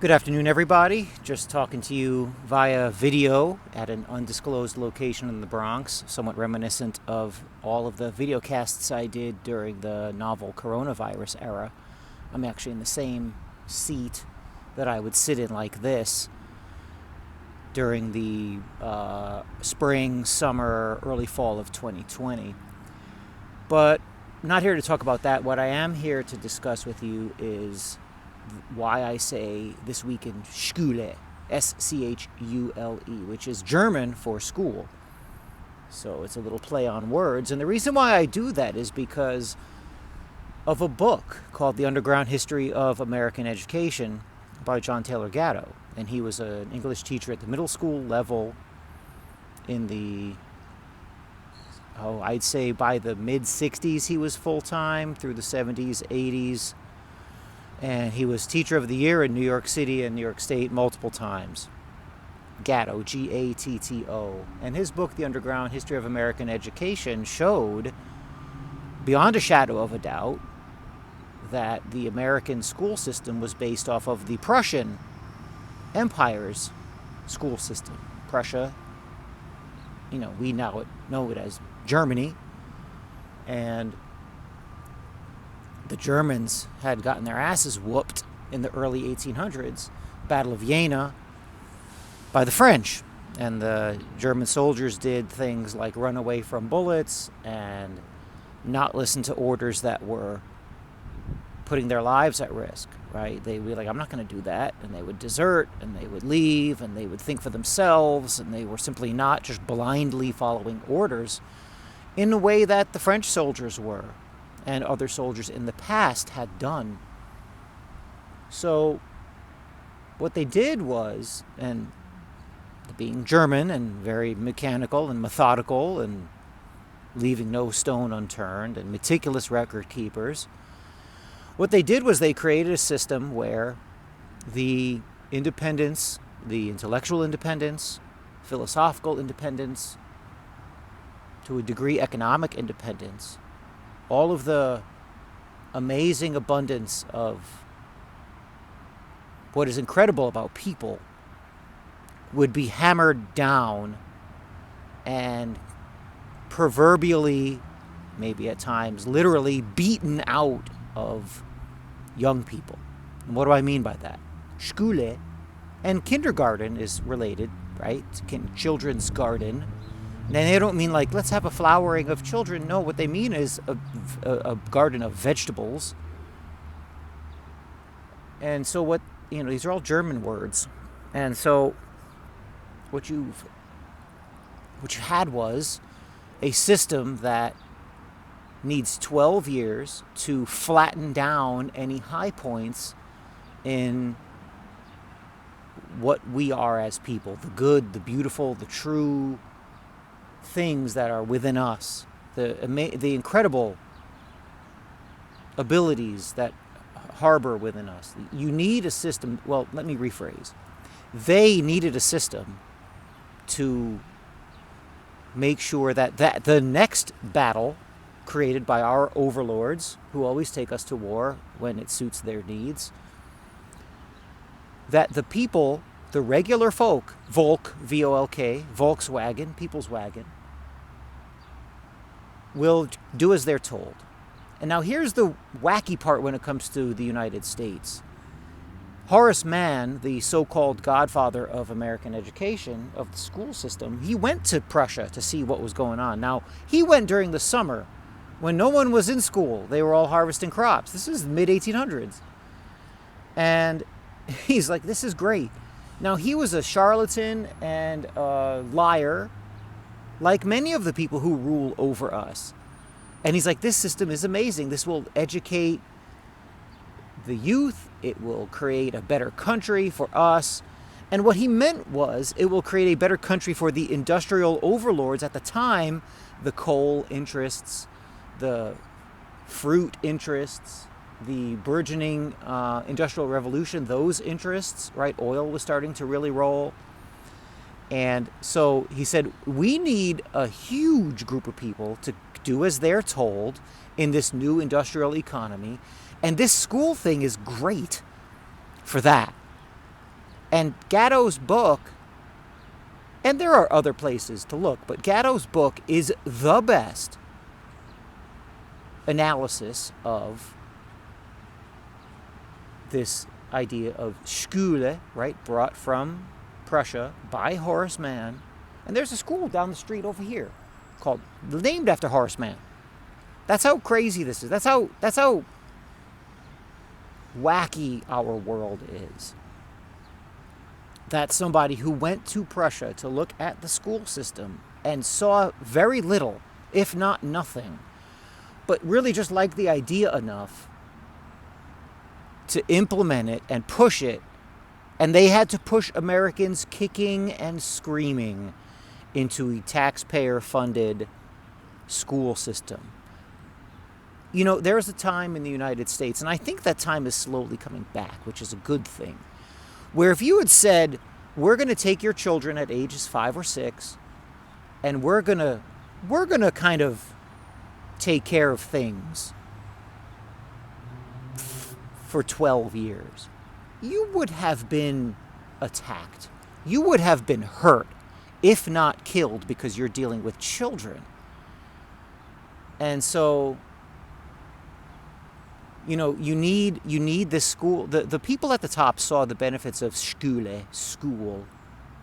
Good afternoon, everybody. Just talking to you via video at an undisclosed location in the Bronx, somewhat reminiscent of all of the video casts I did during the novel coronavirus era. I'm actually in the same seat that I would sit in like this during the spring, summer, early fall of 2020. But I'm not here to talk about that. What I am here to discuss with you is why I say this week in Schule, Schule, which is German for school. So it's a little play on words. And the reason why I do that is because of a book called The Underground History of American Education by John Taylor Gatto. And he was an English teacher at the middle school level in the, I'd say by the mid-60s he was full-time, through the 70s, 80s. And he was Teacher of the Year in New York City and New York State multiple times. Gatto, Gatto. And his book, The Underground History of American Education, showed, beyond a shadow of a doubt, that the American school system was based off of the Prussian Empire's school system. Prussia, we now know it as Germany. And the Germans had gotten their asses whooped in the early 1800s, Battle of Jena, by the French. And the German soldiers did things like run away from bullets and not listen to orders that were putting their lives at risk, right? They would be like, I'm not going to do that. And they would desert, and they would leave, and they would think for themselves, and they were simply not just blindly following orders in the way that the French soldiers were and other soldiers in the past had done. So what they did was, and being German and very mechanical and methodical and leaving no stone unturned and meticulous record keepers, what they did was they created a system where the independence, the intellectual independence, philosophical independence, to a degree economic independence, all of the amazing abundance of what is incredible about people would be hammered down and proverbially, maybe at times, literally beaten out of young people. And what do I mean by that? Schule and kindergarten is related, right? Children's garden. And they don't mean like, let's have a flowering of children. No, what they mean is a garden of vegetables. And so these are all German words. And so what you had was a system that needs 12 years to flatten down any high points in what we are as people. The good, the beautiful, the true things that are within us, the incredible abilities that harbor within us. You need a system. Well, let me rephrase. They needed a system to make sure that the next battle created by our overlords, who always take us to war when it suits their needs, that the people, the regular folk, Volk, V-O-L-K, Volkswagen, People's Wagon, will do as they're told. And now here's the wacky part when it comes to the United States. Horace Mann, the so-called godfather of American education, of the school system, he went to Prussia to see what was going on. Now, he went during the summer when no one was in school. They were all harvesting crops. This is the mid-1800s. And he's like, this is great. Now, he was a charlatan and a liar, like many of the people who rule over us. And he's like, this system is amazing. This will educate the youth. It will create a better country for us. And what he meant was it will create a better country for the industrial overlords at the time, the coal interests, the fruit interests, the burgeoning industrial revolution, those interests, right? Oil was starting to really roll. And so he said, we need a huge group of people to do as they're told in this new industrial economy. And this school thing is great for that. And Gatto's book, and there are other places to look, but Gatto's book is the best analysis of this idea of Schule, right, brought from Prussia by Horace Mann. And there's a school down the street over here named after Horace Mann. That's how crazy this is. That's how wacky our world is. That somebody who went to Prussia to look at the school system and saw very little, if not nothing, but really just liked the idea enough to implement it and push it. And they had to push Americans kicking and screaming into a taxpayer-funded school system. You know, there was a time in the United States, and I think that time is slowly coming back, which is a good thing, where if you had said, we're going to take your children at ages 5 or 6, and we're going to kind of take care of things for 12 years, you would have been attacked. You would have been hurt, if not killed, because you're dealing with children. And so, you know, you need this school. The people at the top saw the benefits of Schule, school,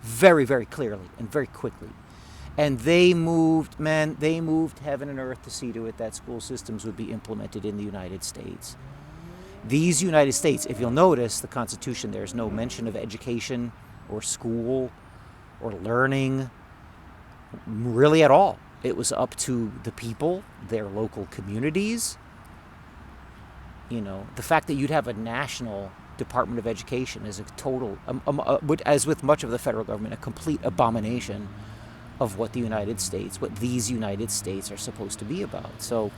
very, very clearly and very quickly. And they moved heaven and earth to see to it that school systems would be implemented in the United States. These United States, if you'll notice, the Constitution, there's no mention of education or school or learning really at all. It was up to the people, their local communities. You know, the fact that you'd have a national Department of Education is a total, as with much of the federal government, a complete abomination of what these United States are supposed to be about. So,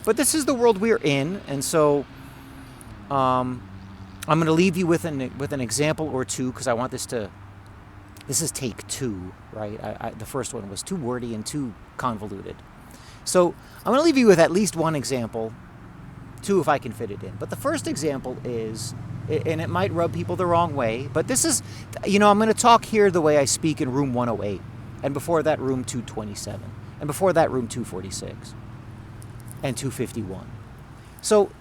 but this is the world we're in, and so I'm going to leave you with an example or two, because I want this is take 2, right? The first one was too wordy and too convoluted. So I'm going to leave you with at least one example, 2 if I can fit it in. But the first example is, and it might rub people the wrong way, but this is, you know, I'm going to talk here the way I speak in room 108, and before that room 227, and before that room 246, and 251. So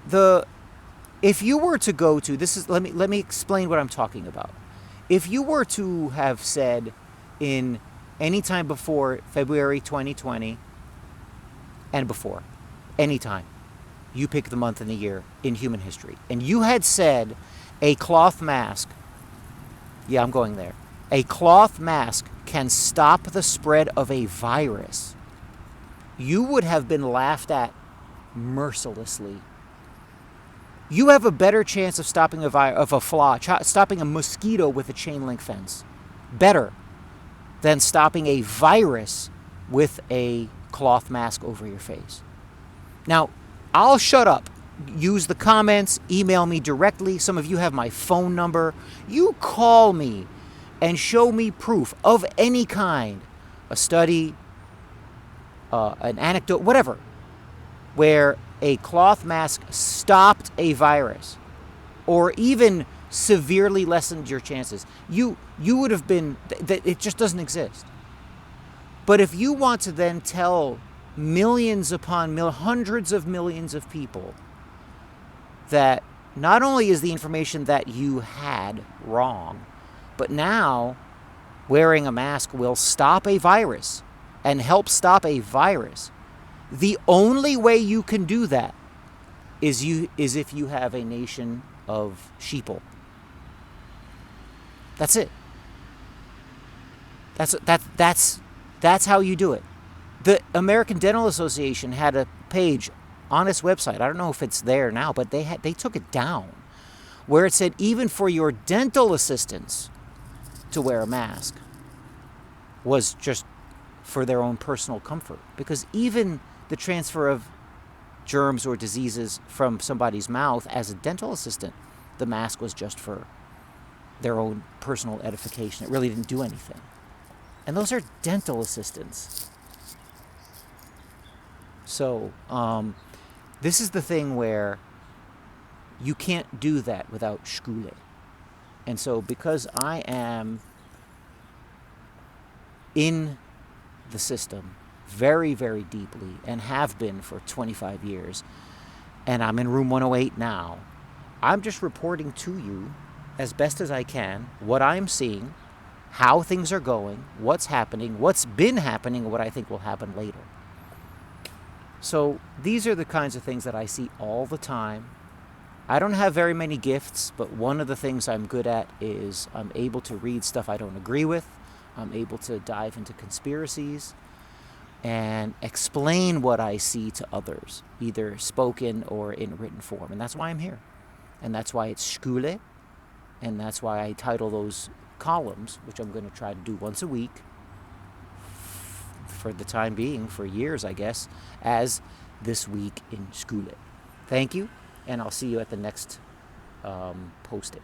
if you were to go to, let me explain what I'm talking about. If you were to have said in any time before February 2020, and before, any time, you pick the month and the year in human history, and you had said a cloth mask, yeah, I'm going there, a cloth mask can stop the spread of a virus, you would have been laughed at mercilessly. You have a better chance of stopping stopping a mosquito with a chain link fence, better than stopping a virus with a cloth mask over your face. Now, I'll shut up. Use the comments, email me directly. Some of you have my phone number. You call me and show me proof of any kind, a study, an anecdote, whatever, where a cloth mask stopped a virus or even severely lessened your chances. You would have been, it just doesn't exist. But if you want to then tell millions upon hundreds of millions of people that not only is the information that you had wrong, but now wearing a mask will stop a virus and help stop a virus, the only way you can do that is if you have a nation of sheeple. That's it. That's how you do it. The American Dental Association had a page on its website. I don't know if it's there now, but they took it down, where it said even for your dental assistants to wear a mask was just for their own personal comfort, because even the transfer of germs or diseases from somebody's mouth as a dental assistant, the mask was just for their own personal edification. It really didn't do anything. And those are dental assistants. So this is the thing where you can't do that without Schule. And so because I am in the system very, very deeply and have been for 25 years, and I'm in room 108 now, I'm just reporting to you as best as I can what I'm seeing, how things are going, what's happening, what's been happening, what I think will happen later. So these are the kinds of things that I see all the time. I don't have very many gifts, but one of the things I'm good at is I'm able to read stuff I don't agree with. I'm able to dive into conspiracies and explain what I see to others, either spoken or in written form. And that's why I'm here. And that's why it's Schule. And that's why I title those columns, which I'm going to try to do once a week for the time being, for years, I guess, as This Week in Schule. Thank you, and I'll see you at the next posting.